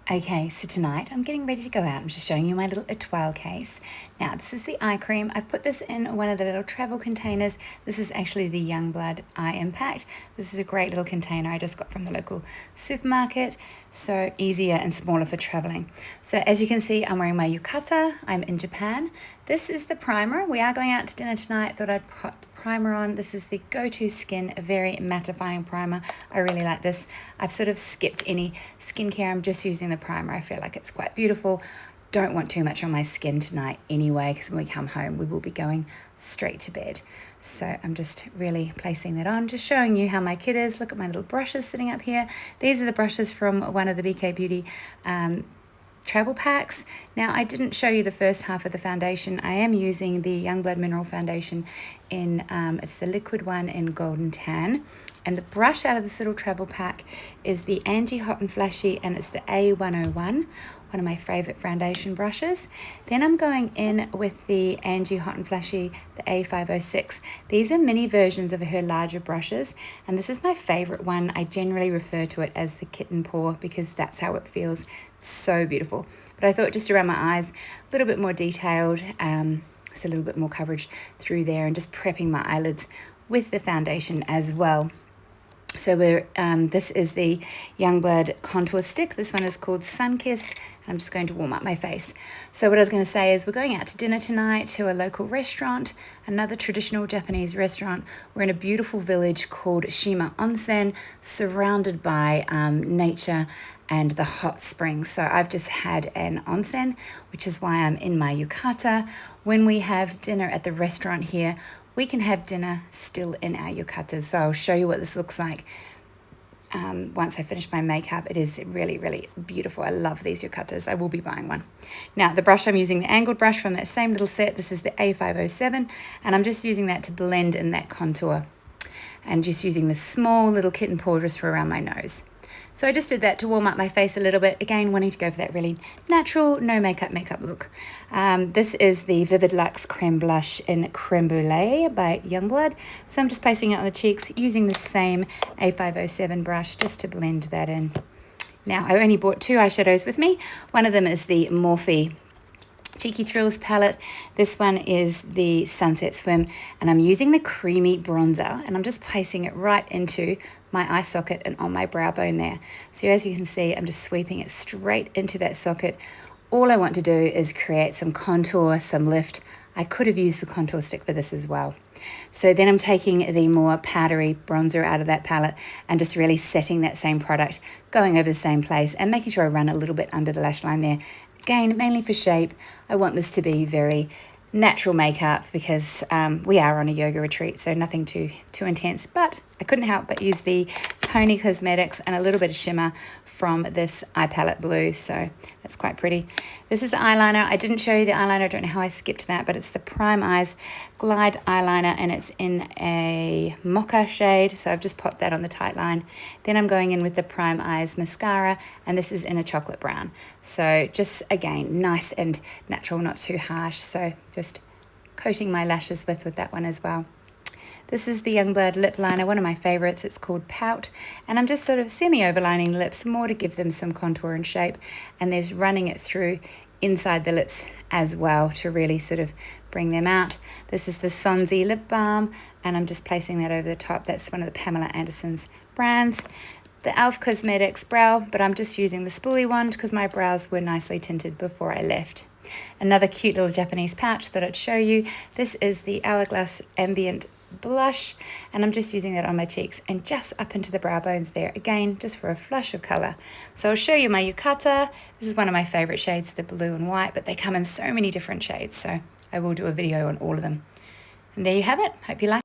Okay, so tonight I'm getting ready to go out. I'm just showing you my little étoile case. Now, this is the eye cream. I've put this in one of the little travel containers. This is actually the Youngblood Eye Impact. This is a great little container I just got from the local supermarket. So easier and smaller for traveling. So as you can see, I'm wearing my Yukata. I'm in Japan. This is the primer. We are going out to dinner tonight. Thought I'd put primer on. This is the Go-To Skin, a very mattifying primer. I really like this. I've sort of skipped any skincare. I'm just using the primer. I feel like it's quite beautiful. Don't want too much on my skin tonight anyway, because when we come home we will be going straight to bed. So I'm just really placing that on, just showing you how my kit is. Look at my little brushes sitting up here. These are the brushes from one of the BK Beauty travel packs. Now, I didn't show you the first half of the foundation. I am using the Youngblood Mineral Foundation in, it's the liquid one in Golden Tan. And the brush out of this little travel pack is the Angie Hot and Flashy, and it's the A101, one of my favorite foundation brushes. Then I'm going in with the Angie Hot and Flashy, the A506. These are mini versions of her larger brushes, and this is my favorite one. I generally refer to it as the kitten paw because that's how it feels. So beautiful. But I thought just around my eyes, a little bit more detailed, so a little bit more coverage through there, and just prepping my eyelids with the foundation as well. So this is the Youngblood contour stick. This one is called Sun-Kissed. I'm just going to warm up my face. So what I was going to say is we're going out to dinner tonight to a local restaurant, another traditional Japanese restaurant. We're in a beautiful village called Shima Onsen, surrounded by nature and the hot springs. So I've just had an onsen, which is why I'm in my yukata. When we have dinner at the restaurant here, we can have dinner still in our yukatas. So I'll show you what this looks like once I finish my makeup. It is really, really beautiful. I love these yukatas. I will be buying one. Now, the brush I'm using, the angled brush from that same little set. This is the A507, and I'm just using that to blend in that contour, and just using the small little kitten paw just for around my nose. So I just did that to warm up my face a little bit, again wanting to go for that really natural, no makeup look. This is the Vivid Luxe Crème Blush in Crème Brulee by Youngblood. So I'm just placing it on the cheeks using the same A507 brush just to blend that in. Now, I only brought two eyeshadows with me. One of them is the Morphe Cheeky Thrills Palette. This one is the Sunset Swim, and I'm using the creamy bronzer, and I'm just placing it right into my eye socket and on my brow bone there. So as you can see, I'm just sweeping it straight into that socket. All I want to do is create some contour, some lift. I could have used the contour stick for this as well. So then I'm taking the more powdery bronzer out of that palette and just really setting that same product, going over the same place and making sure I run a little bit under the lash line there. Again, mainly for shape. I want this to be very natural makeup because we are on a yoga retreat, so nothing too intense. But I couldn't help but use the Poni Cosmetics and a little bit of shimmer from this eye palette blue, so that's quite pretty. This is the eyeliner. I didn't show you the eyeliner. I don't know how I skipped that, but it's the Prime Eyes Glide Eyeliner, and it's in a Mocha shade, so I've just popped that on the tight line. Then I'm going in with the Prime Eyes Mascara, and this is in a chocolate brown. So just, again, nice and natural, not too harsh, so just coating my lashes with that one as well. This is the Youngblood lip liner, one of my favorites. It's called Pout, and I'm just sort of semi-overlining the lips, more to give them some contour and shape, and there's running it through inside the lips as well to really sort of bring them out. This is the Sonsie lip balm, and I'm just placing that over the top. That's one of the Pamela Anderson's brands. The e.l.f. Cosmetics brow, but I'm just using the spoolie wand because my brows were nicely tinted before I left. Another cute little Japanese pouch that I'd show you. This is the Hourglass Ambient blush, and I'm just using that on my cheeks and just up into the brow bones there, again just for a flush of color. So I'll show you my yukata. This is one of my favorite shades, the blue and white, but they come in so many different shades, so I will do a video on all of them. And there you have it. Hope you like it.